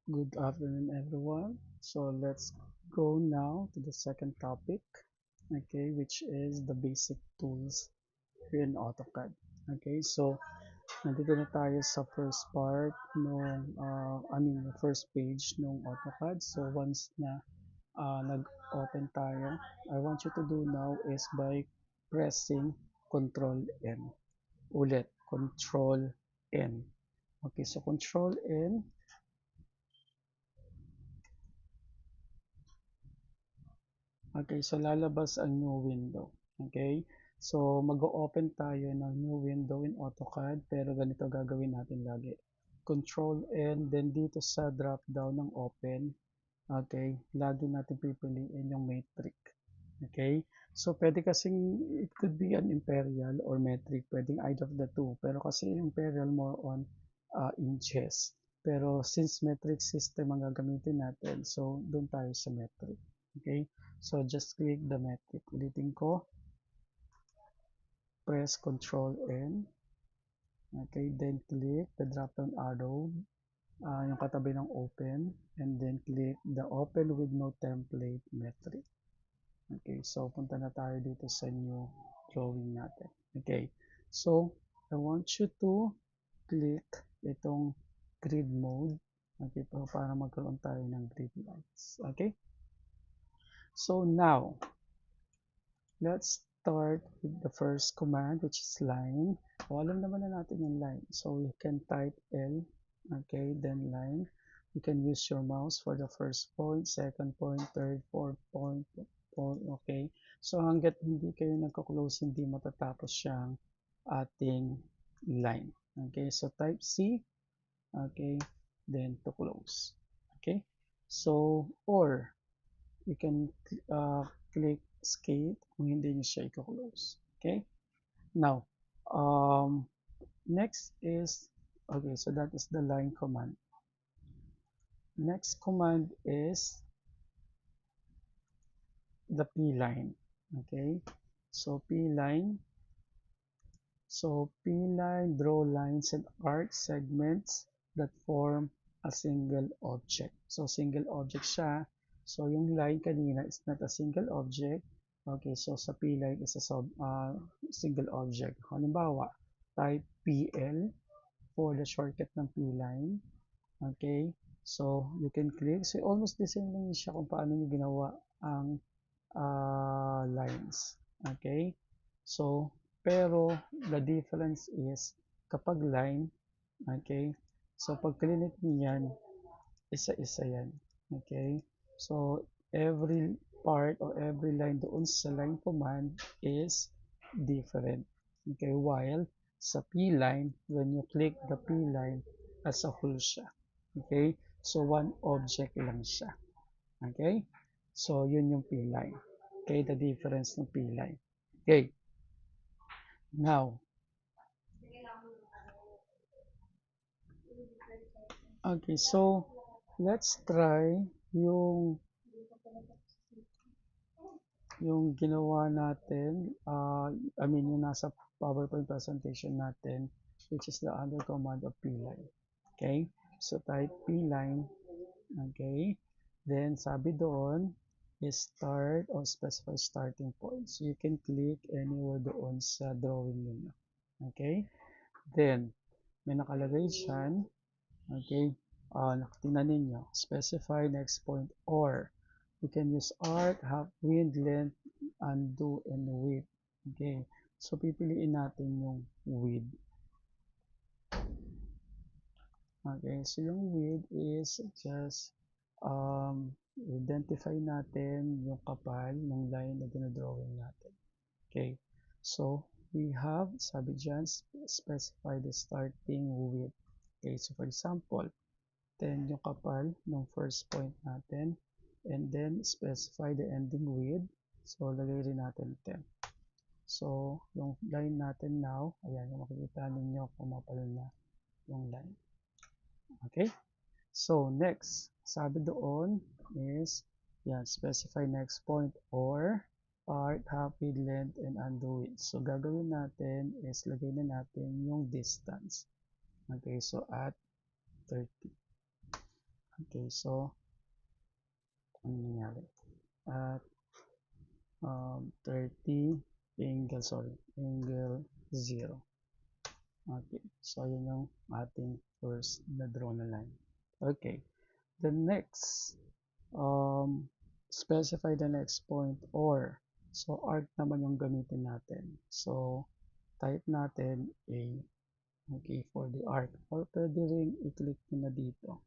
Good afternoon, everyone. So let's go now to the second topic, okay, which is the basic tools in AutoCAD. Okay, so nandito na tayo sa first part the first page ng AutoCAD. So once na nag-open tayo, I want you to do now is by pressing Control N. Ulit, Control N. Okay, so Control N. Okay, so lalabas ang new window. Okay? So mag-o-open tayo ng new window in AutoCAD pero ganito gagawin natin lagi. Control N, then dito sa drop down ng open, okay, lagi natin pipiliin yung metric. Okay? So pwede kasing it could be an imperial or metric, pwedeng either of the two. Pero kasi imperial more on inches. Pero since metric system ang gagamitin natin, so doon tayo sa metric. Okay? So just click the metric. Ulitin ko, press Control N. Okay, then click the drop down arrow, yung katabi ng open, and then click the open with no template metric. Okay, so punta na tayo dito sa new drawing natin. Okay, so I want you to click itong grid mode. Okay, para magkaroon tayo ng grid lines. Okay, so now let's start with the first command, which is line. So, alam naman na natin yung line. So you can type L, okay, then line. You can use your mouse for the first point, second point, third, fourth point, okay. So hanggat hindi kayo nagko-close, hindi matatapos siyang ating line. Okay, so type C, okay, then to close. Okay, so or you can click escape kung hindi nyo siya i-close. Okay? Now, next is, okay, so that is the line command. Next command is the P line. Okay? So P line. So P line, draw lines and arc segments that form a single object. So single object siya. So yung line kanina is not a single object. Okay, so sa P line is a single object. Halimbawa, type PL for the shortcut ng P line. Okay, so you can click. So almost the same lang siya kung paano nyo ginawa ang lines. Okay, so pero the difference is kapag line, okay, so pag clinic niyan, isa-isa yan. Okay, so every part or every line doon sa line command is different. Okay, while sa P line, when you click the P line, as a whole siya. Okay, so one object lang siya. Okay, so yun yung P line. Okay, the difference ng P line. Okay, now, okay, so let's try yung yung ginawa natin, yung nasa PowerPoint presentation natin, which is the other command of P-line. Okay? So type P-line. Okay? Then sabi doon is start or specify starting point. So you can click anywhere doon sa drawing ninyo. Okay? Then, may nakalagay dyan. Okay? Tingnan ninyo. Specify next point or you can use arc, half width, length, undo, and width. Okay. So, pipiliin natin yung width. Okay. So, yung width is just identify natin yung kapal ng line na dinodrawing natin. Okay. So, we have, sabi dyan, specify the starting width. Okay. So, for example, 10 yung kapal ng first point natin. And then, specify the ending width. So, lagay rin natin 10. So, yung line natin now, ayan, yung makikita ninyo pumapal na yung line. Okay? So, next, sabi doon is, yan, specify next point or part, half width, length, and undo width. So, gagawin natin is lagay na natin yung distance. Okay, so at 30. Okay, so ano nangyari? At 30 angle 0. Okay, so yun yung ating first na draw na line. Okay, the next, specify the next point or, so arc naman yung gamitin natin. So type natin A, okay, for the arc, or pwede rin i-click nyo na dito.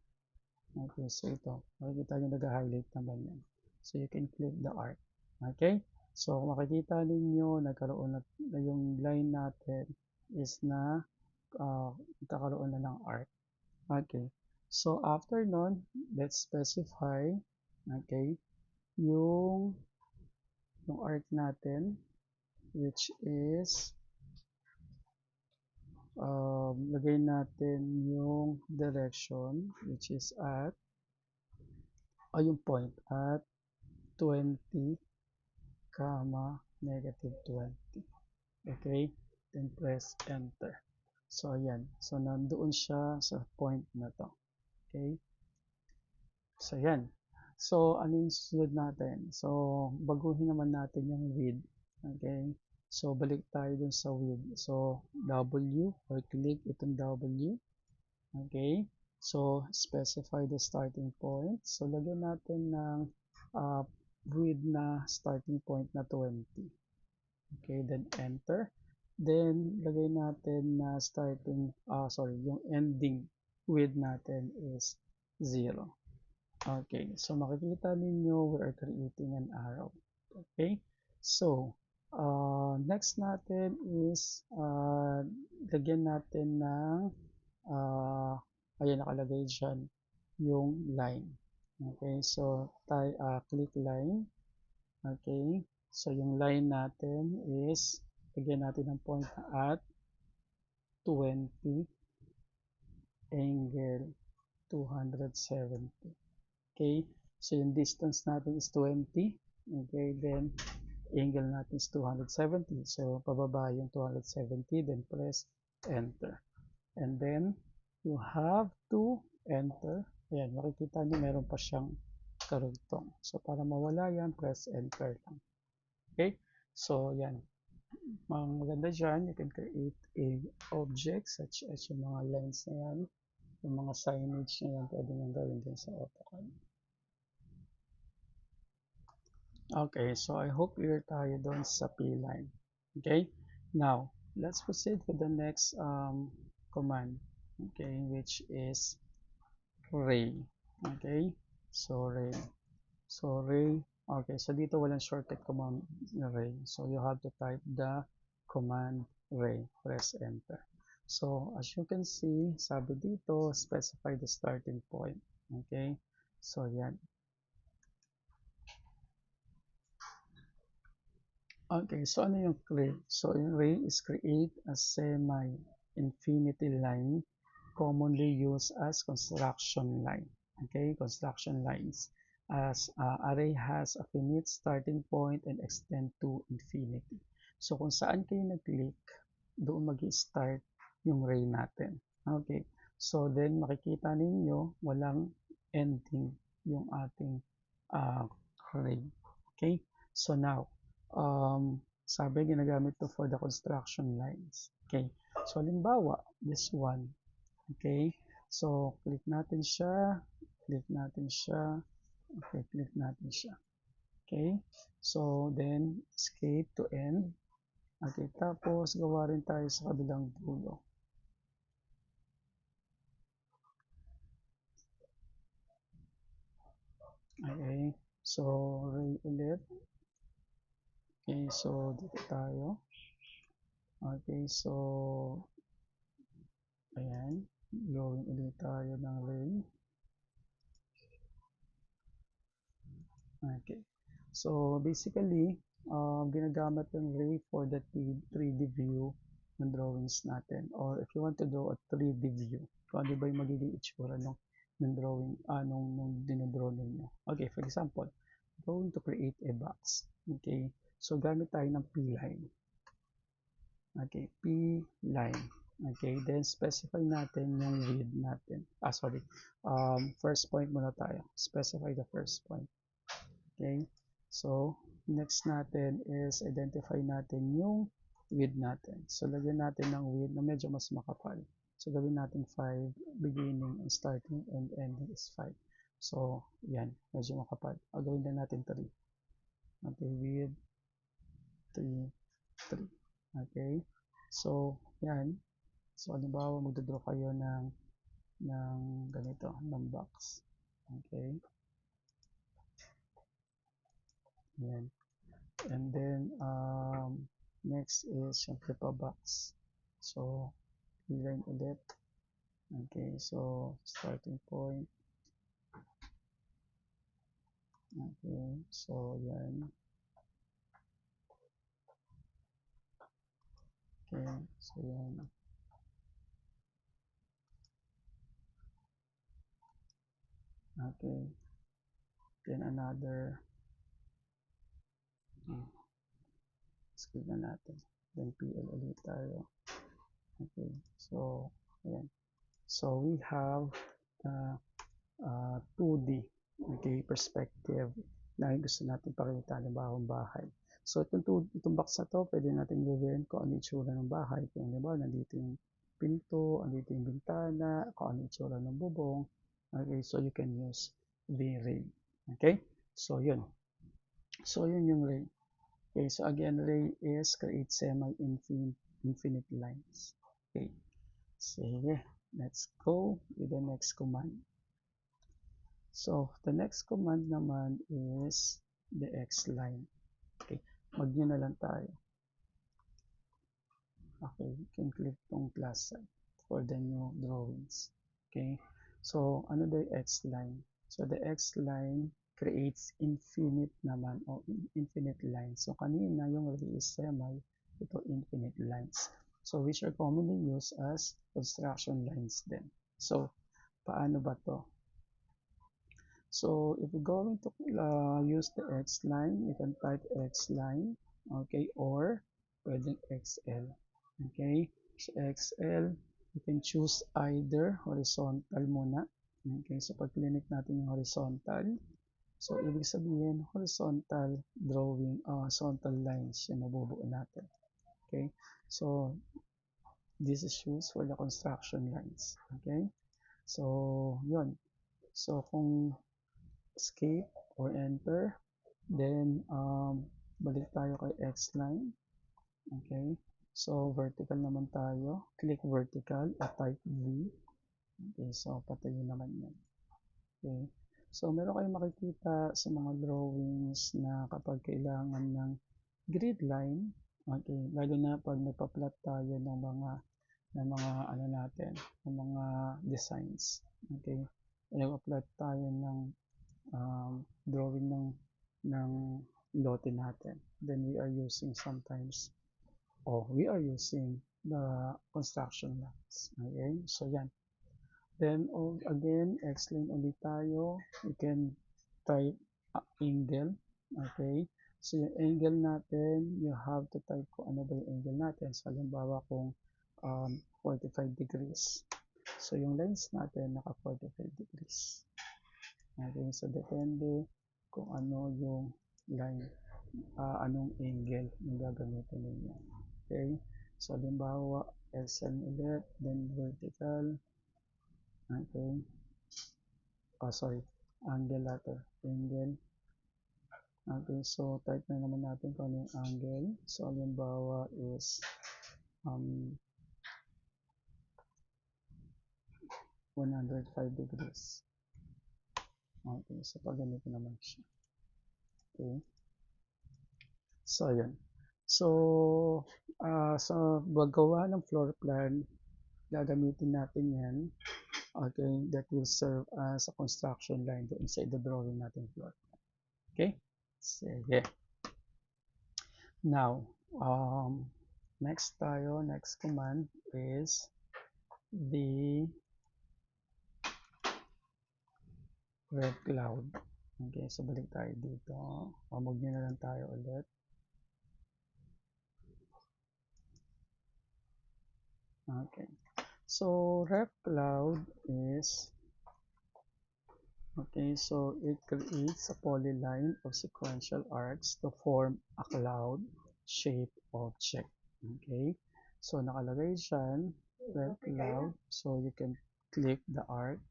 Okay, so ito, makikita nyo nag-highlight naman yan. So you can click the arc. Okay, so makikita ninyo nagkaroon na yung line natin is na kakaroon na ng arc. Okay, so after nun, let's specify, okay, yung arc natin, which is lagay natin yung direction, which is at yung point at 20, negative 20. Okay, then press enter. So ayan, so nandoon siya sa point na to. Okay, so ayan. So ano yung susunod natin? So baguhin naman natin yung width. Okay, so balik tayo dun sa width. So W, or click itong W. Okay, so specify the starting point. So lagyan natin ng width na starting point na 20. Okay, then enter. Then lagay natin na yung ending width natin is 0. Okay, so makikita ninyo we are creating an arrow. Okay, so next natin is lagyan natin ng ayan, nakalagay dyan yung line. Okay, so click line. Okay, so yung line natin is lagyan natin ng point at 20 angle 270. Okay, so yung distance natin is 20. Okay, then angle natin is 270. So pababa yung 270, then press enter. And then you have to enter. Ayan, makikita nyo meron pa siyang karugtong. So para mawala yan, press enter lang. Okay, so yan. Maganda dyan, you can create a object such as yung mga lines na yan, yung mga signage na yan, pwede nyo gawin din sa AutoCAD. Okay, so I hope clear tayo doon sa P-line. Okay, now let's proceed with the next command, okay, which is ray. Okay, so ray. So ray, okay, so dito walang shortcut command na ray. So you have to type the command ray, press enter. So as you can see, sabi dito, specify the starting point. Okay, so yan. Okay, so ano yung ray? So yung ray is create a semi-infinity line commonly used as construction line. Okay, construction lines. As array has a finite starting point and extend to infinity. So kung saan kayo nag-click, doon mag-start yung ray natin. Okay, so then makikita ninyo walang ending yung ating ray. Okay, so now sabi ginagamit to for the construction lines. Okay, so halimbawa this one. Okay, so click natin siya, okay, click natin siya. Okay, so then escape to end. Okay, tapos gawa rin tayo sa kabilang dulo. Okay, so ray ulit. Okay, so dito tayo. Okay, so ayan, gawin ulit tayo ng ray. Okay, so basically ginagamit yung ray for the 3D view ng drawings natin, or if you want to draw a 3D view, kung ano ba yung magiging itsura ng drawing, nung dinodraw ninyo. Okay, for example, going to create a box. Okay, so gamit tayo ng P-line. Okay, P-line. Okay, then specify natin yung width natin. Sorry. First point muna tayo. Specify the first point. Okay? So, next natin is identify natin yung width natin. So, lagyan natin ng width na medyo mas makapal. So, gawin natin 5, beginning and starting and ending is 5. So, yan, medyo makapal. Gawin na natin 3. Okay, width 3, 3. Okay? So, yan. So, halimbawa, magdodraw kayo ng ganito, ng box. Okay? Yan. And then, next is syempre pa box. So, line ulit. Okay, so, starting point. Okay, so, yan. Okay, so, yan. Okay, then another. Skip na natin. Then, PL ulit tayo. Okay, so, ayan. So, we have 2D, okay, perspective na gusto natin pakita, halimbawa ang bahay. So, itong box na to, pwede natin gawin kung ano itsura ng bahay. Kung halimbawa, nandito yung pinto, nandito yung bintana, kung ano itsura ng bubong. Okay, so you can use the ray. Okay, so yun. So, yun yung ray. Okay, so again, ray is create semi-infinite lines. Okay, sige, let's go with the next command. So, the next command naman is the X line. Okay, mag-new na lang tayo. Okay, you can click tong plus sign for the new drawings. Okay, so ano the X line? So, the X line creates infinite naman o infinite lines. So, kanina yung ray is semi, ito infinite lines. So, which are commonly used as construction lines din. So, paano ba to? So if you're going to use the X line, you can type X line, okay, or pwedeng XL, okay. So XL, you can choose either horizontal muna, okay. So pag clinic natin yung horizontal, so ibig sabihin horizontal drawing, horizontal lines yung mabubuo natin, okay. So this is used for the construction lines, okay. So yun, so kung escape or enter, then balik tayo kay X line, okay. So vertical naman tayo, click vertical at type V, okay. So patayin naman yan, okay. So meron kayong makikita sa mga drawings na kapag kailangan ng grid line, okay, lalo na pag nagpa-plot tayo ng mga ano natin, ng mga designs, okay. Nagpa-plot tayo ng drawing ng lote natin. Then we are using sometimes, we are using the construction lines. Okay, so yan. Then again, X-line ulit tayo. You can type angle. Okay, so yung angle natin, you have to type kung ano ba yung angle natin. So halimbawa kung 45 degrees. So yung lines natin naka 45 degrees. Okay, so depende kung ano yung line, anong angle yung gagamitin ninyo. Okay, so halimbawa SN ulit, then vertical, okay, sorry, angle later, angle, okay, so type na naman natin kung ano yung angle. So halimbawa is 105 degrees. Okay, so pag ganito naman siya. Okay, so yun. So sa paggawa ng floor plan, gagamitin natin yan, okay, that will serve as a construction line doon sa i-drawing natin floor plan. Okay, sige. Now, next command is the red cloud. Okay, so balik tayo dito. Mag-new na lang tayo ulit. Okay. So ref cloud is okay. So it creates a polyline of sequential arcs to form a cloud shape object. Okay. So nakalagay dyan, ref cloud. So you can click the arc,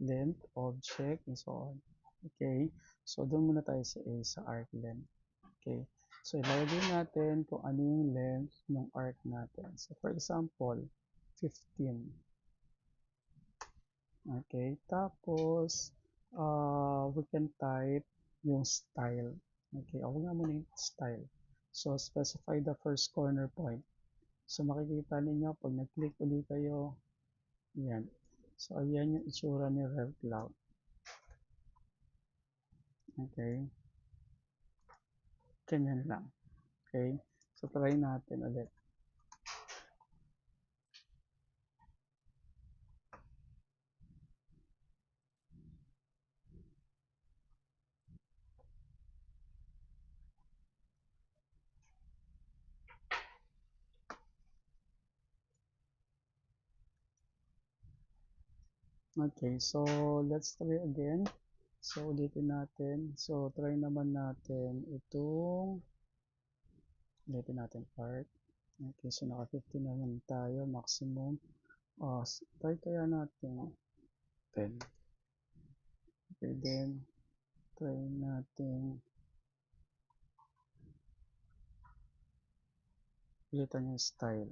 length, object, and so on. Okay. So doon muna tayo sa A, sa arc length. Okay. So ilalagay natin kung ano yung length ng arc natin. So for example, 15. Okay, tapos we can type yung style. Okay, ako nga muna yung style. So specify the first corner point. So makikita ninyo pag nag-click ulit kayo, yan. So ayan yung itsura ni RevCloud. Okay, ganyan lang. Okay, so try natin ulit. Okay, so let's try again. So ulitin natin. So try naman natin itong ulitin natin part. Okay, so naka 15 naman tayo maximum. Try kaya natin 10. Okay, then try natin ulitan yung style.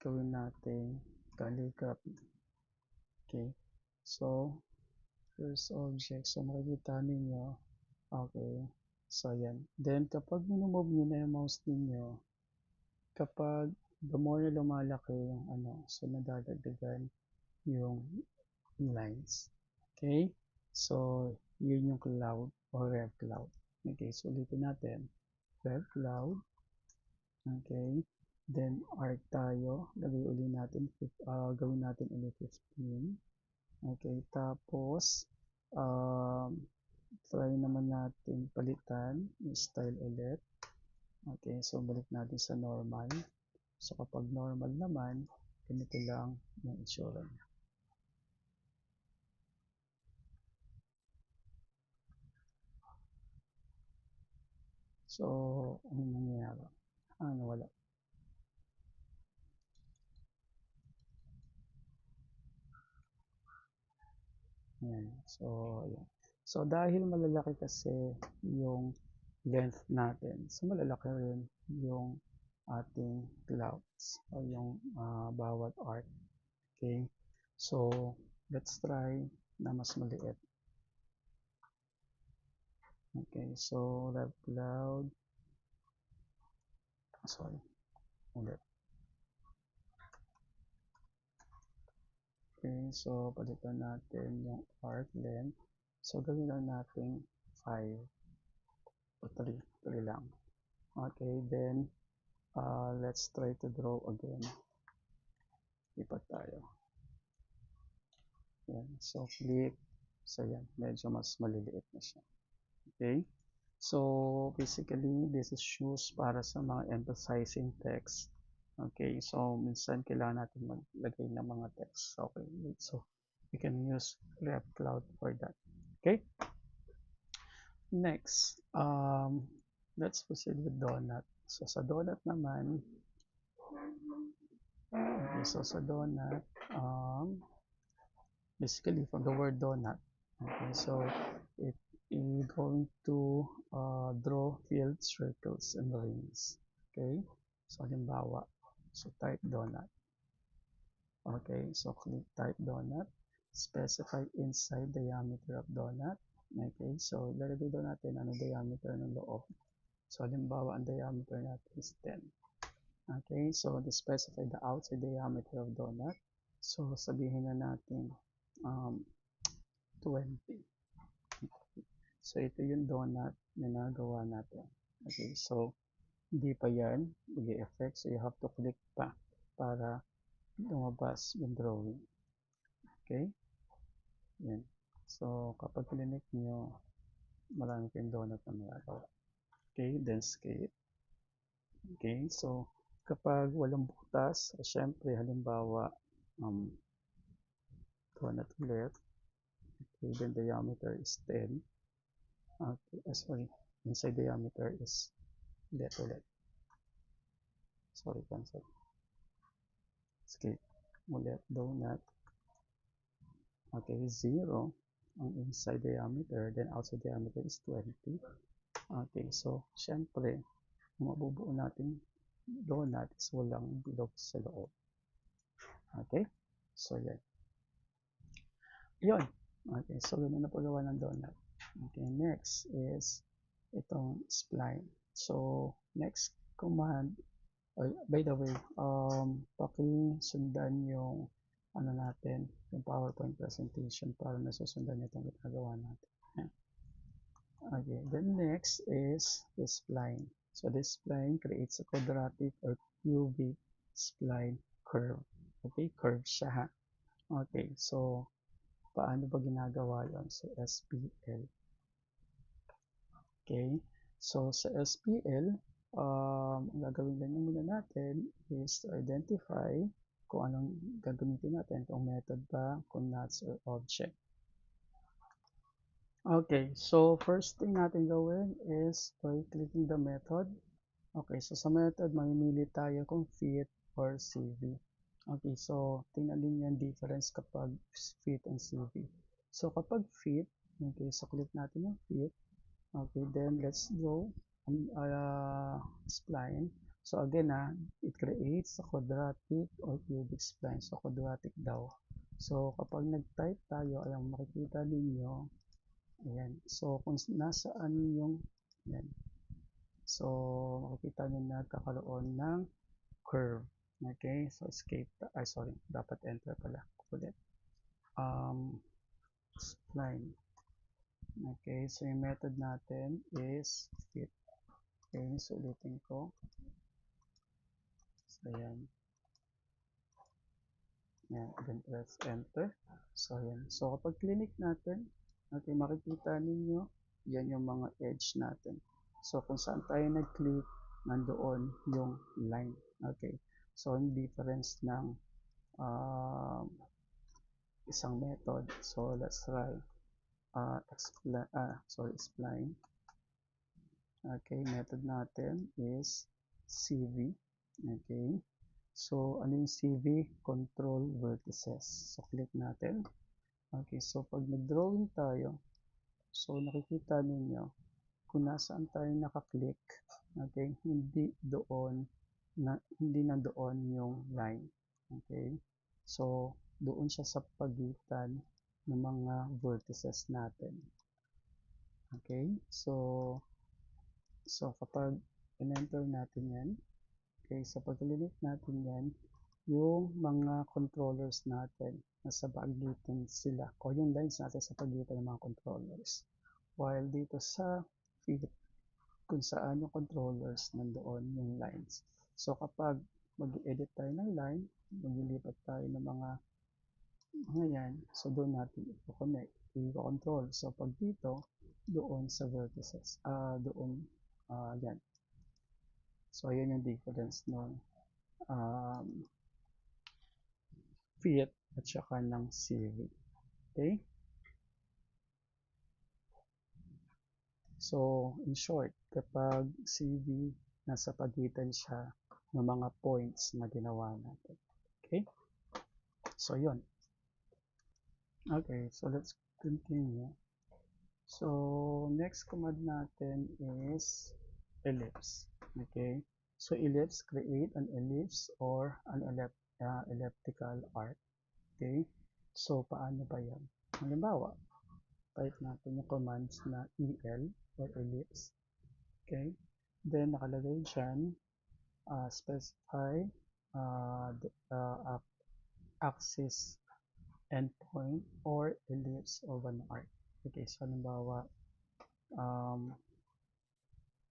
Gawin natin calligraphy. Okay, so first object. So makikita ninyo. Okay, so yan. Then kapag minumove nyo na yung mouse ninyo, kapag the more na lumalaki yung ano, so nadadagdagan yung lines. Okay? So, yun yung cloud or rev cloud. Okay, so ulitin natin. Rev cloud. Okay. Then, arc tayo. Lagay uli natin, gawin natin ulit 15. Okay, tapos, try naman natin palitan yung style ulit. Okay, so balik natin sa normal. So, kapag normal naman, ganito lang yung itsura niya. So, ano nangyayari? Wala. Ayan. So, ayan. So, dahil malalaki kasi yung length natin, so malalaki rin yung ating clouds o yung bawat arc. Okay? So, let's try na mas maliit. Okay, so left cloud. Sorry. Ulit. Okay, so palitan natin yung arc length. So, gawin lang natin 5 o 3. 3 lang. Okay, then let's try to draw again. Lipat tayo. Yan. So, click. So, yan. Medyo mas maliliit na siya. Okay? So, basically, this is used para sa mga emphasizing text. Okay? So, minsan kailangan natin maglagay ng mga text. Okay? So, we can use Ref Cloud for that. Okay? Next, let's proceed with donut. So, sa donut naman, okay, so sa donut, basically from the word donut. Okay, so it is going to draw filled circles and rings. Okay, so halimbawa, so type donut. Okay, so click type donut, specify inside diameter of donut. Okay, so lalagay daw natin ano diameter ng loob. So halimbawa, ang diameter natin is 10. Okay, so specify the outside diameter of donut. So sabihin na natin 20. So, ito yung donut na nagawa natin. Okay, so, hindi pa yan mag-effect. So, you have to click pa para lumabas yung drawing. Okay? Yan. So, kapag click nyo, marami kayong donut na magagawa. Okay, then escape. Okay, so, Kapag walang butas, syempre halimbawa, donut ulit, okay, then diameter is 10, okay, sorry, inside diameter is ulit, sorry, cancel, skip, ulit, donut, okay, 0, ang inside diameter, then outside diameter is 20, okay, so, syempre, mabubuo natin donut is walang bilog sa loob, okay, so yan. Yun. Okay, so ganun na paggawa ng donut. Okay, next is itong spline. So, next command, by the way, pakisundan yung ano natin, yung PowerPoint presentation para nasusundan itong ginagawa natin. Okay, then next is the spline. So, this spline creates a quadratic or cubic spline curve. Okay, curve siya ha. Okay, so paano ba ginagawa yon sa SPL? Okay, so sa SPL, ang gagawin lang muna natin is to identify kung anong gagamitin natin, kung method ba, kung nuts or object. Okay, so first thing natin gawin is by clicking the method. Okay, so sa method, mamimili tayo kung fit or CV. Okay, so tingnan din yung difference kapag fit and CV. So kapag fit, okay, so click natin yung fit. Okay, then let's draw spline. So again, it creates a quadratic or cubic spline. So quadratic daw. So kapag nag-type tayo, ayan, makikita ninyo, ayan. So kung nasaan yung, ayan. So makikita nyo na nagkakaroon ng curve. Okay, so escape, sorry, dapat enter pala. Ulit. Spline. Okay, so yung method natin is fit. Okay, so ulitin ko. So, ayan. Ayan, then press enter. So, ayan. So, kapag clinic natin, okay, makikita ninyo, yan yung mga edge natin. So, kung saan tayo nag-click, nandoon yung line. Okay. So, yung difference ng isang method. So, let's try spline. Okay, method natin is CV. Okay. So, ano yung CV? Control vertices. So, click natin. Okay, so pag nag-drawing tayo, so nakikita ninyo kung nasaan tayo nakaklik, okay, hindi na doon yung line. Okay, so doon siya sa pagitan ng mga vertices natin. Okay, so kapag in-enter natin yan, okay, sa pag-click natin yan, yung mga controllers natin, nasa pagitan sila, o yung lines natin sa pagitan ng mga controllers. While dito sa feed, kung saan yung controllers, nandoon yung lines. So kapag mag-edit tayo ng line, maglilipat tayo ng mga yan, so doon natin i-connect, i-control. So pag dito, doon sa vertices, doon, yan. So ayan yung difference ng fit at saka ng CV. Okay? So, in short, kapag CV, nasa pagitan siya ng mga points na ginawa natin. Okay? So, yun. Okay, so let's continue. So, next command natin is ellipse. Okay? So, ellipse, create an ellipse or an elliptical arc. Okay? So, paano ba yan? Halimbawa, type natin yung commands na EL or ellipse. Okay? Then, nakalagay dyan, specify the axis endpoint or ellipse of an arc. Okay, so halimbawa,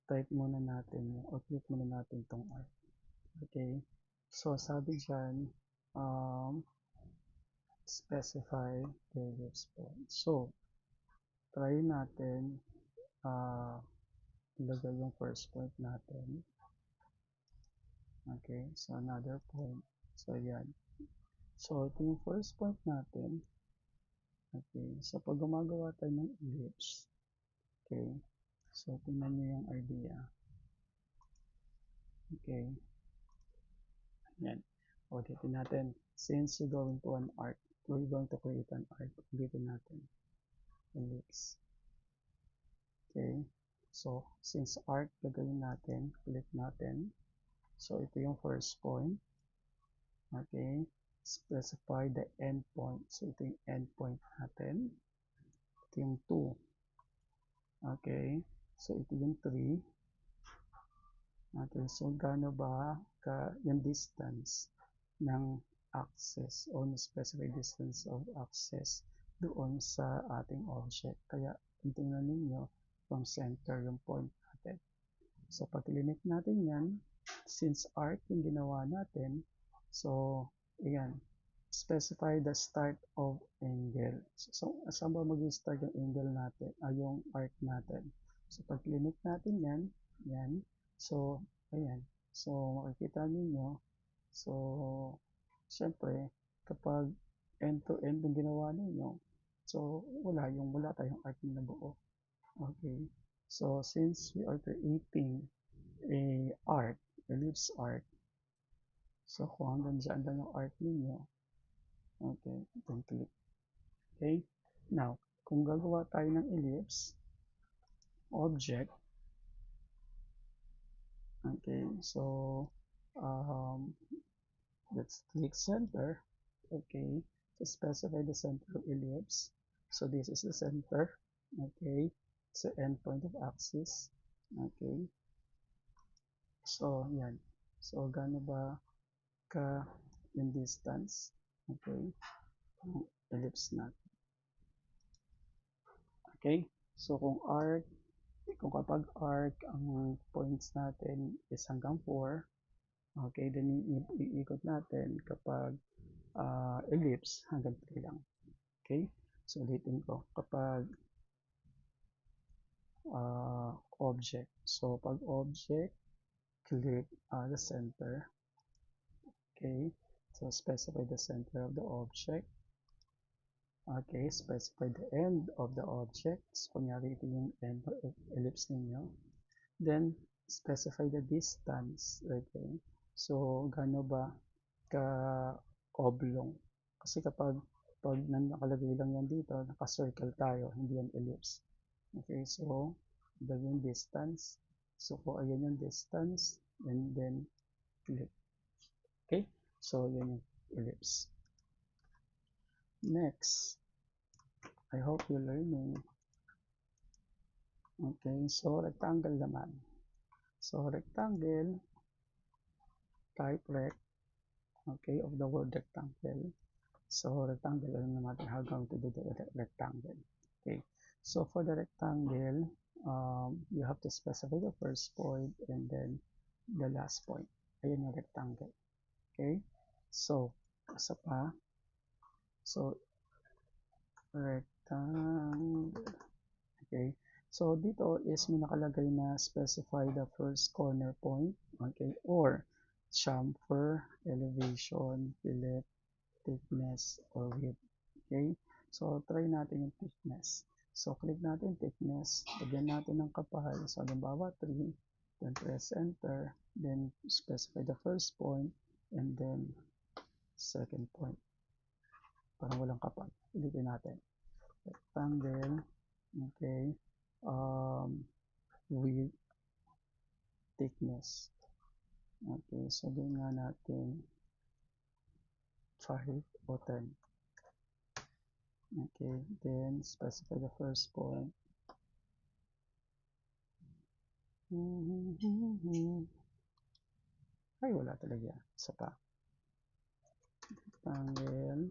type muna natin or click muna natin itong arc. Okay, so sabi dyan, specify the ellipse point. So, try natin ilagay yung first point natin. Okay, so another point. So, yan. So, ito yung first point natin. Okay, so pag gumagawa tayo ng ellipse, okay, so tingnan nyo yung idea. Okay, yan. Ulitin natin. Since we're going to an arc, we're going to create an arc. Ulitin natin. Ellipse. Okay, so since arc, gagawin natin, click natin. So, ito yung first point. Okay, specify the endpoint. So, ito yung endpoint natin. Ito yung 2. Okay, so ito yung 3. Okay, so gaano ba yung distance ng axis o specific distance of axis doon sa ating object. Kaya, tingnan ninyo from center yung point natin. So, pag limit natin yan, since arc yung ginawa natin, so, ayan, specify the start of angle. So, saan ba mag-start yung angle natin, yung arc natin? So, pag limit natin yan, yan, so, ayan, so, makikita ninyo, so, syempre, kapag end to end yung ginawa ninyo, so, wala tayong arc na buo. Okay, so, since we are creating a arc, ellipse arc. So, kung hanggang dyan lang yung arc ninyo, okay, then click. Okay, now, kung gagawa tayo ng ellipse, object, okay, so, let's click center, okay, to specify the center of ellipse. So, this is the center, okay, it's the endpoint of axis, okay. So, yan. So, gaano ba yung distance, okay, ellipse natin. Okay, so kung kapag arc ang points natin is hanggang 4, okay, then iikot natin kapag ellipse hanggang 3 lang. Okay, so ulitin ko, kapag object, so pag object, click the center. Okay, so specify the center of the object. Okay, specify the end of the object. So, kunyari ito yung end of ellipse ninyo. Then, specify the distance. Okay, so gaano ba ka-oblong? Kasi kapag nakalagay lang yan dito, naka-circle tayo, hindi yan ellipse. Okay, so yung distance. So, kung ayan yung distance, and then click. Okay, so yun yung ellipse. Next, I hope you're learning. Okay, so rectangle naman. So rectangle, type rect, okay, of the word rectangle. So rectangle, alam na natin how going to do the rectangle. Okay, so for the rectangle, you have to specify the first point and then the last point. Ayan yung rectangle. Okay, so isa pa. So rectangle. Okay, so dito is may nakalagay na specify the first corner point, okay, or chamfer, elevation, fillet, thickness, or width. Okay, so try natin yung thickness. So click natin thickness, lagyan natin ng kapal. So halimbawa 3, then press enter, then specify the first point, and then second point. Parang walang kapal. Ulitin natin. Rectangle, okay, width, thickness. Okay, so gawin nga natin 5 o 10. Okay, then specify the first point. Ay, wala talaga. Isa pa. Rectangle.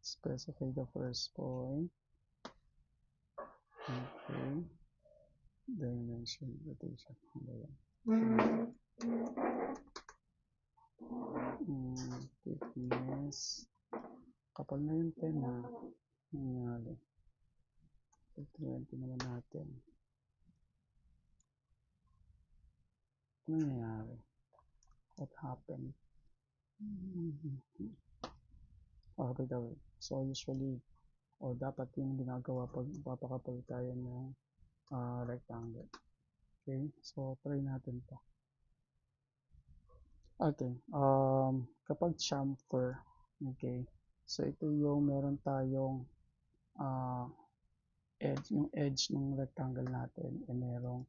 Specify the first point. Okay. Dimension, rotation. Thickness. Kapal na yung 10 ha. Nangyari. 20 naman natin. Ano nangyayari? What happened? Okay daw. So usually, o dapat yung ginagawa pag papakapal tayo ng rectangle. Okay, so try natin to. Okay, kapag chamfer, okay, so ito yung meron tayong uh, edge, yung edge ng rectangle natin ay merong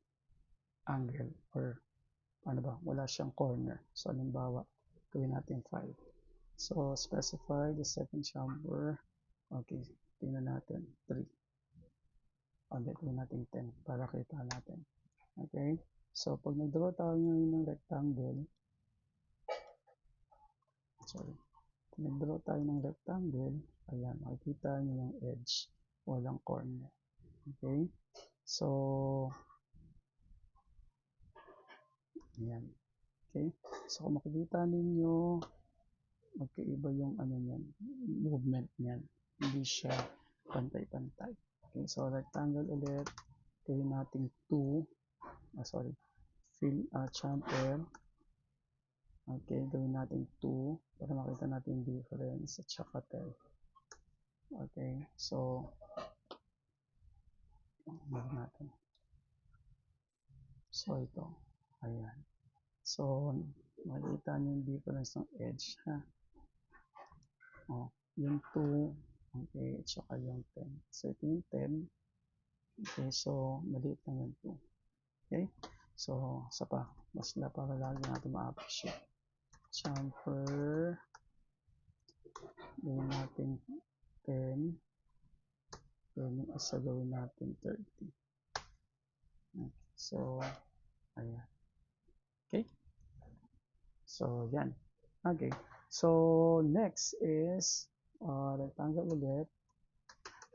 angle or ano ba, wala siyang corner. So halimbawa, gawin natin 5. So specify the second chamfer. Okay, tingnan natin 3. Okay, gawin natin 10 para kita natin. Okay, so pag nag-draw tayo ngayon ng rectangle, sorry, pag nag-draw tayo ng rectangle, ayan, makikita niyo yung edge, walang corner. Okay, so ayan. Okay, so kung makikita ninyo, magkaiba yung ano niyan, movement niyan. Hindi siya pantay-pantay. Okay, so rectangle ulit. Gawin natin 2. Sorry. Chamfer. Okay, gawin natin 2 para makita natin yung difference at saka 10. Okay, so gawin natin. So ito. Ayan. So makikita niyo yung difference ng edge, ha? Oh, yung 2, okay, at saka yung 10. So ito yung 10. Okay, so maliit lang yung 2. Okay, so isa pa, basta para lagi natin ma-appreciate. Chamfer, gawin natin 10. Then yung isa gawin natin 30. Okay, so ayan. Okay, so yan. Okay, so next is rectangle ulit.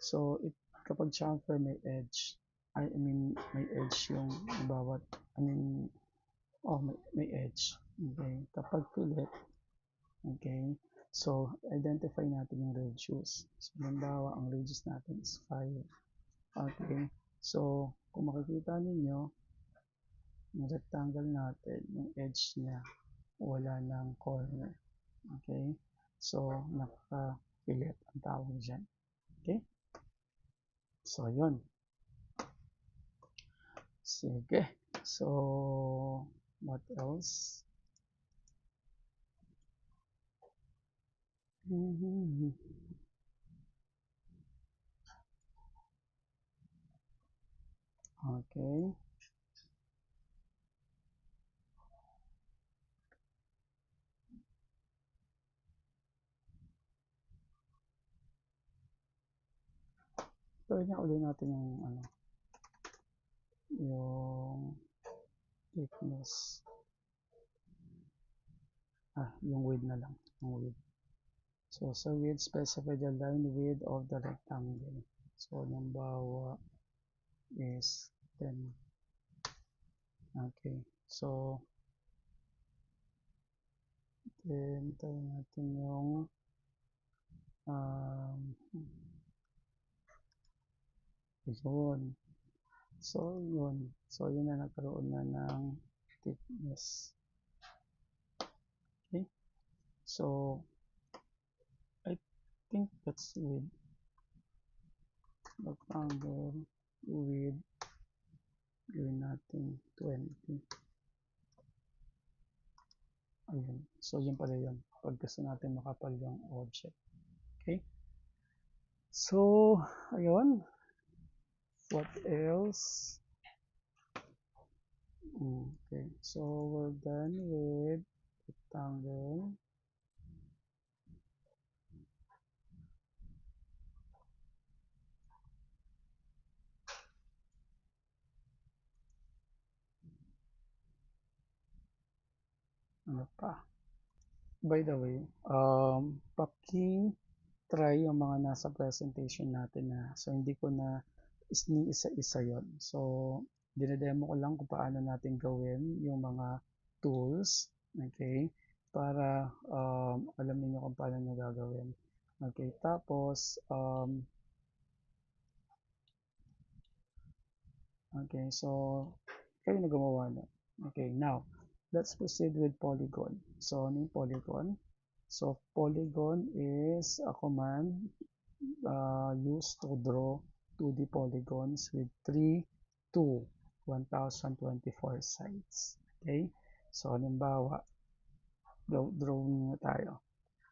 So kapag chamfer may edge, I mean may edge yung bawat, may edge. Okay, kapag fillet, okay, so identify natin yung radius. So halimbawa ang radius natin is 5. Okay, so kung makikita ninyo yung rectangle natin, yung edge niya wala ng corner. Okay, so naka-fillet ang tawag dyan. Okay, so yun. Sige. So, what else? Okay. Try niya ulit natin yung thickness. Yung width na lang. Yung width. So, sa width, specify the line width of the rectangle. So, halimbawa is 10. Okay. So, then, tayo natin yung yun. So, yun. So, yun na nagkaroon na ng thickness. Okay. So, I think that's with rectangle with gawin natin 20. Ayun. So, yun pala yun. Pag gusto natin makapal yung object. Okay. So, ayun. What else? Okay. So, we're done with rectangle. Ano pa? By the way, paki-try yung mga nasa presentation natin na. So, hindi ko na isa-isa yon. So, dinedemo ko lang kung paano natin gawin yung mga tools. Okay? Para alam niyo kung paano nyo gagawin. Okay? Tapos, okay. So, kayo na gumawa na. Okay. Now, let's proceed with polygon. So, ano yung polygon? So, polygon is a command used to draw 2D polygons with 3 to 1024 sides. Okay? So, halimbawa, drawing na tayo.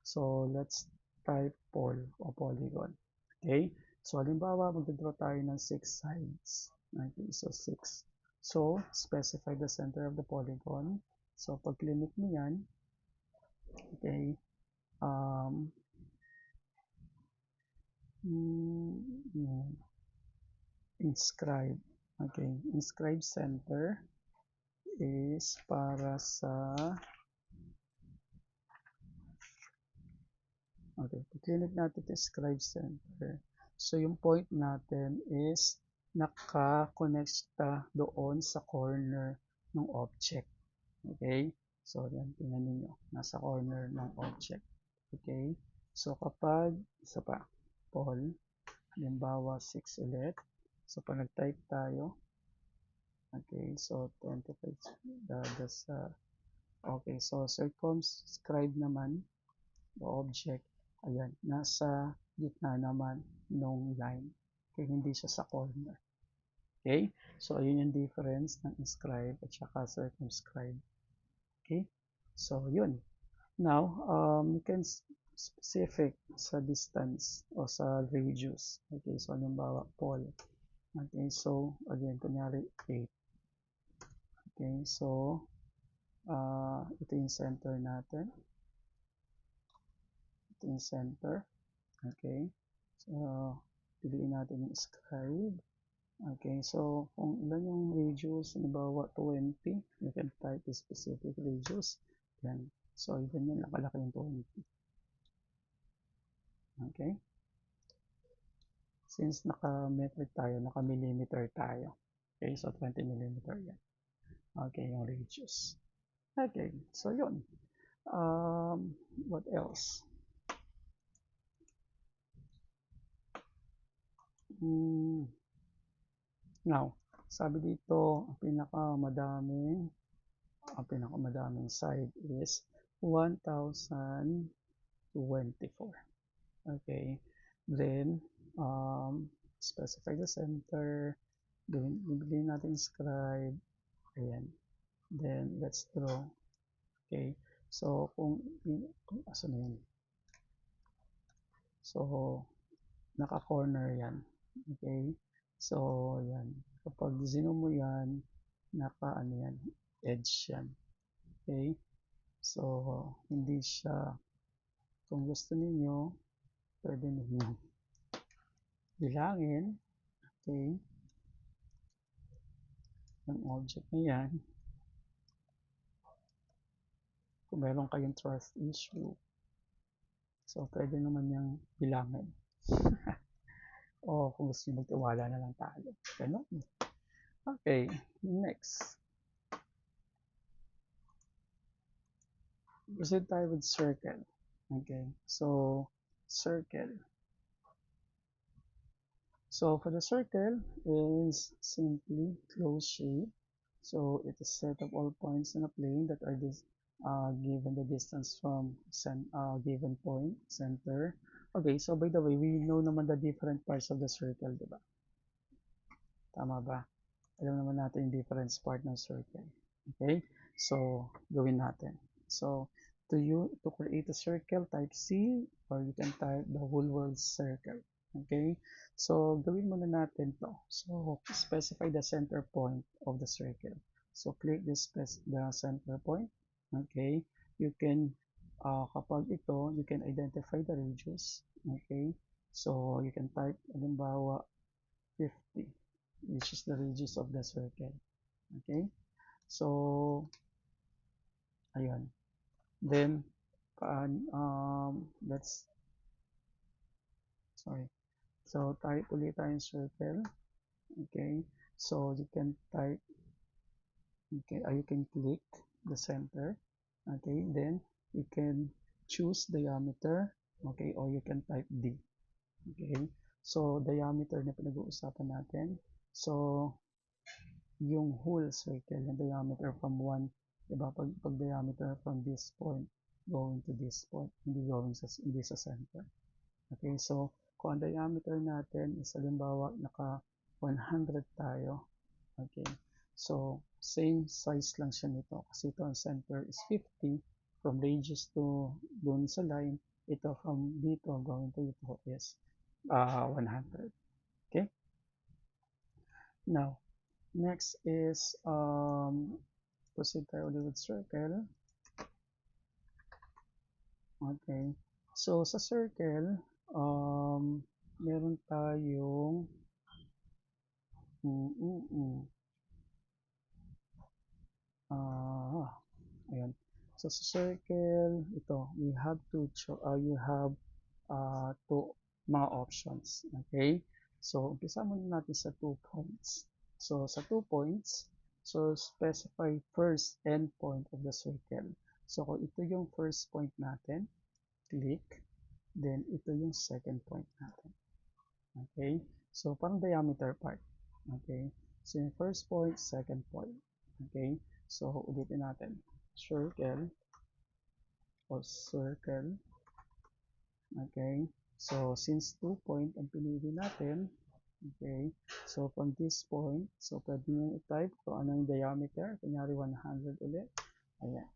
So, let's type o polygon. Okay? So, halimbawa, magdodraw tayo ng 6 sides. Okay, so 6. So, specify the center of the polygon. So, pag clinic mo yan, okay, um, inscribe. Okay, inscribe center is para sa, okay, clinic natin to inscribe center. So, yung point natin is naka-connect siya doon sa corner ng object. Okay? So, yan, tingnan ninyo. Nasa corner ng object. Okay? So, kapag, isa pa, Paul, halimbawa 6 ulit. So, pag nag-type tayo, okay, so 25, dada sa, okay, so circumscribe naman, the object, ayan, nasa gitna naman nung line. Okay, hindi siya sa corner. Okay? So, ayun yung difference ng inscribe at saka circumscribe. Okay? So, yun. Now, you can specific sa distance o sa radius. Okay, so halimbawa, Paul. Okay, so, again, kunyari, 8. Okay, so, ito yung center natin. Ito yung center. Okay, so, piliin natin yung scribe. Okay, so, kung ilan yung radius, halimbawa, 20, you can type a specific radius. Yan. So, ganyan, nakalaki yung 20. Okay. Since naka-metric tayo, naka-millimeter tayo. Okay, so 20 millimeter yan. Okay, yung radius. Okay, so yun. What else? Now, sabi dito, ang pinakamadaming side is 1024. Okay, then, specify the center, bibigyan natin scribe, ayan, then let's draw. Okay, so asan yun, so naka-corner yan. Okay, so yan, kapag zoom mo yan, naka-ano yan, edge yan. Okay, so hindi siya, kung gusto niyo pwede ninyo bilangin. Okay, yung object na yan, kung meron kayong trust issue, so pwede naman yung bilangin. O kung gusto nyo magtiwala na lang tayo. Ganun. Okay, next. Proceed tayo with circle. Okay, so circle. So for the circle is simply closed shape. So it is set of all points in a plane that are given the distance from given point, center. Okay, so by the way, we know naman the different parts of the circle, di ba? Tama ba? Alam naman natin yung different part ng circle. Okay? So, gawin natin. So, to create a circle, type C, or you can type the whole world circle. Okay? So, gawin muna natin to. So, specify the center point of the circle. So, click the center point. Okay? You can, kapag ito, you can identify the radius. Okay? So, you can type, halimbawa, 50, which is the radius of the circle. Okay? So, ayun. Then, sorry. So, type ulit tayong circle. Okay? So, you can type, okay, you can click the center. Okay? Then, you can choose diameter. Okay? Or you can type D. Okay? So, diameter na pinag-uusapan natin. So, yung whole circle, yung diameter from 1 Diba? Pag diameter from this point going to this point, hindi sa center. Okay, so kung ang diameter natin is halimbawa naka 100 tayo. Okay, so same size lang siya nito kasi ito ang center is 50 from radius to dun sa line. Ito from dito going to ito is 100. Okay, now next is proceed tayo ulit with circle. Okay. So, sa circle, meron tayong mm, mm, mm, ayan. So, sa circle, ito, you have two mga options. Okay? So, umpisa muna natin sa 2 points. So, sa 2 points, so specify first end point of the circle. So, kung ito yung first point natin, click. Then, ito yung second point natin. Okay? So, parang diameter part. Okay? So, yung first point, second point. Okay? So, ulitin natin. Circle o circle. Okay? So, since 2 point ang pinili natin, okay? So, from this point, so pwede nyo i-type kung ano yung diameter. Kunyari, 100 ulit. Ayan.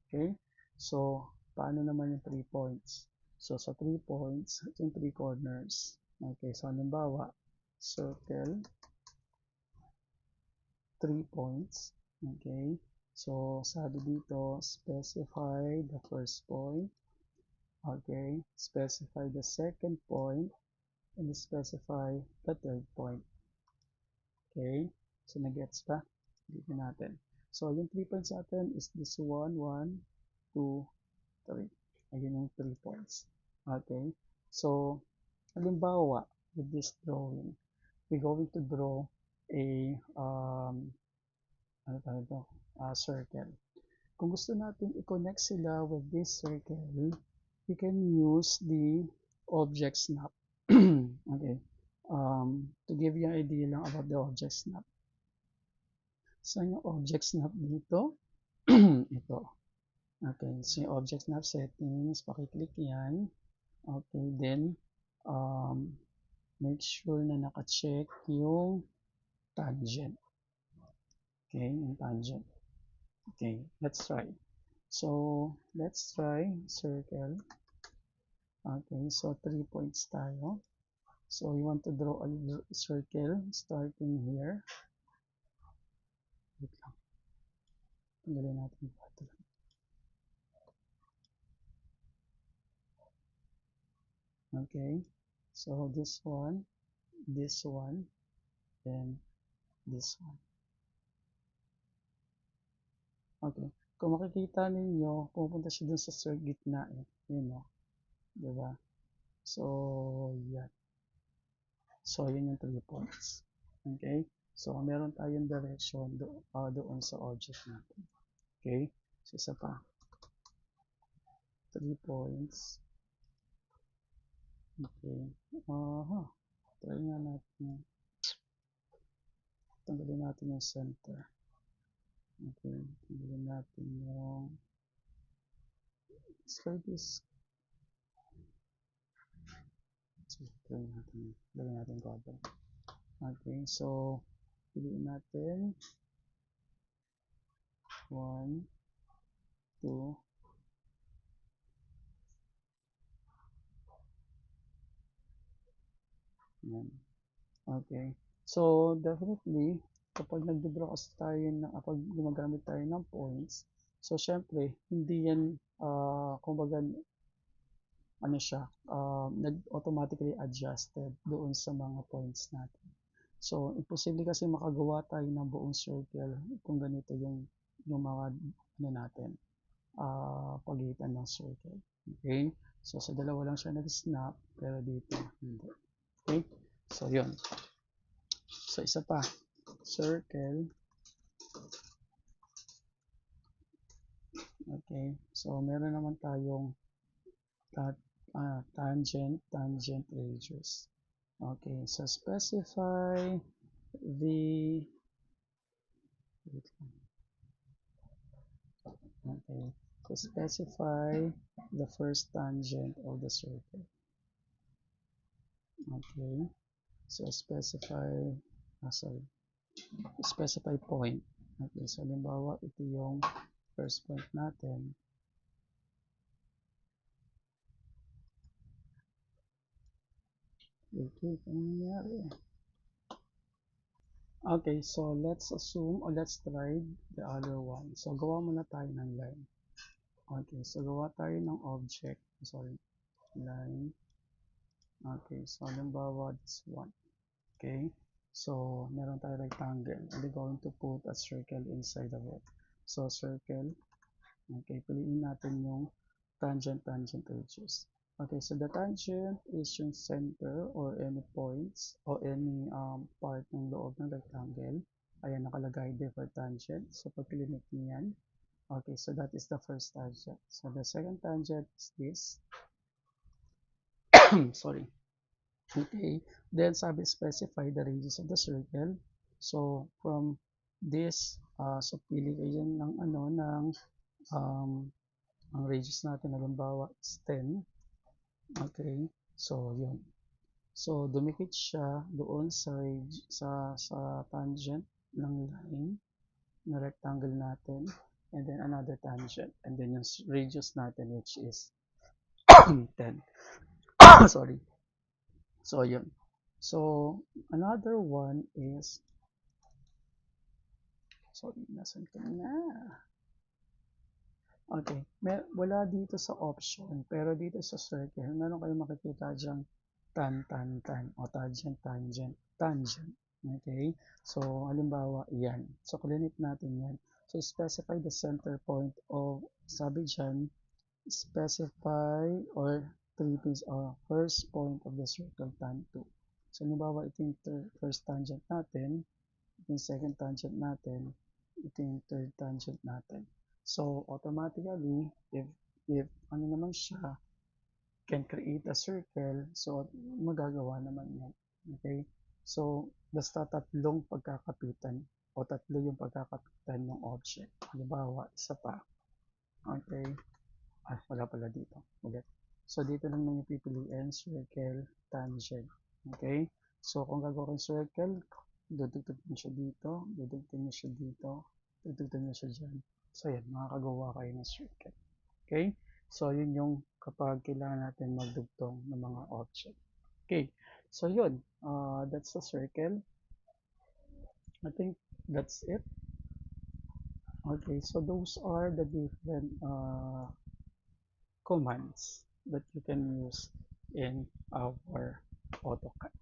Okay? So, paano naman yung 3 points? So, sa 3 points, yung 3 corners. Okay, so halimbawa, circle, 3 points. Okay, so sabi dito, specify the first point. Okay, specify the second point, and specify the third point. Okay, so nag-gets ba? Dito natin. So, yung 3 points natin is this 1, 1, 2, 3. Ayun yung 3 points. Okay, so, halimbawa, with this drawing, we're going to draw a circle. Kung gusto natin i-connect sila with this circle, we can use the object snap. Okay. To give you an idea lang about the object snap. So, yung object snap dito, ito. Okay, so yung object snap settings, pakiclick yan. Okay, then, make sure na naka-check yung tangent. Okay, yung tangent. Okay, let's try. So, let's try circle. Okay, so 3 points tayo. So, we want to draw a circle starting here. Wait lang. Tanggalin natin ito. Okay, so this one, and this one. Okay, kung makikita ninyo, pupunta siya dun sa gitna eh. Yun o. Diba? So, yan. So, yun yung 3 points. Okay? So, meron tayong direction doon sa object natin. Okay? So, isa pa. 3 points. Okay. Try nga natin. Tanggalin natin yung center. Okay. Tanggalin natin yung try this. Try natin. Tanggalin natin cover. Okay. So, piliin natin 1, 2, yan. Okay. So, definitely, kapag nag-draw kasi tayo kapag gumagamit tayo ng points, so, syempre, hindi yan, kumbaga, ano siya, automatically adjusted doon sa mga points natin. So, imposible kasi makagawa tayo ng buong circle kung ganito yung mga, ano natin, pagitan ng circle. Okay? So, sa dalawa lang siya nag-snap, pero dito, hindi. Okay? So, yun. So, isa pa. Circle. Okay. So, meron naman tayong tangent radius. Okay. So, specify the Okay, so specify the first tangent of the circle. Okay, so specify point. Okay, so halimbawa ito yung first point natin. Okay, ano nangyari? Okay, so let's assume or let's try the other one. So gawa muna tayo ng line. Okay, so gawa tayo ng object. Sorry, line. Okay, so halimbawa this one. Okay, so meron tayo rectangle. We're going to put a circle inside of it. So circle. Okay, piliin natin yung tangent edges. Okay, so the tangent is yung center or any points or any part ng loob ng rectangle. Ayan, nakalagay there for tangent. So pag klinik niyan, okay, so that is the first tangent. So the second tangent is this. Sorry. Okay, then sabi specify the radius of the circle. So from this, so pili kayo ng ano ng ang radius natin halimbawa is 10. Okay, so yun. So dumikit siya doon sa tangent ng line na rectangle natin, and then another tangent, and then yung radius natin which is 10. Sorry. So yun. So another one is, sorry, nasan ka na? Okay, wala dito sa option, pero dito sa circle, meron kayong makikita diyang tan o tangent. Okay, so halimbawa yan. So klinik natin yan. So specify the center point of, sabi dyan, specify or first point of the circle tan 2. So halimbawa ito yung first tangent natin, ito yung second tangent natin, ito yung third tangent natin. So automatically, if ano naman siya, can create a circle, so magagawa naman yan. Okay? So basta tatlong pagkakapitan o tatlo yung pagkakapitan ng object. Halimbawa, isa pa. Okay? Wala pala dito. Ulit. So dito lang nang pipiliin, circle, tangent. Okay? So kung gagawin circle, dudugtog mo siya dito, dudugtog mo siya dito, dudugtog mo siya dyan. So yan, makakagawa kayo ng circle. Okay? So yun yung kapag kailangan natin magdugtong ng mga object. Okay. So yun, that's the circle. I think that's it. Okay, so those are the different commands that you can use in our AutoCAD.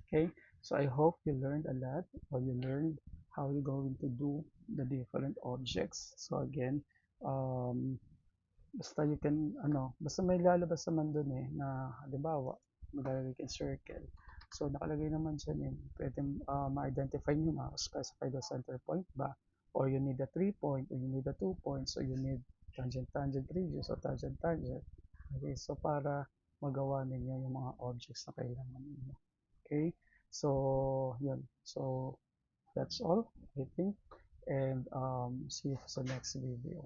Okay, so I hope you learned a lot, or you learned how you're going to do the different objects. So again, basta you can, basta may lalabas naman dun na halimbawa, maglalagay kang circle. So nakalagay naman dyan pwede ma-identify nyo na, specify the center point ba, or you need a 3 point, or you need a 2 points, or you need tangent radius, or tangent. Okay, so para magawa ninyo yung mga objects na kailangan ninyo. Okay, so yun. So that's all, I think, and see you sa next video.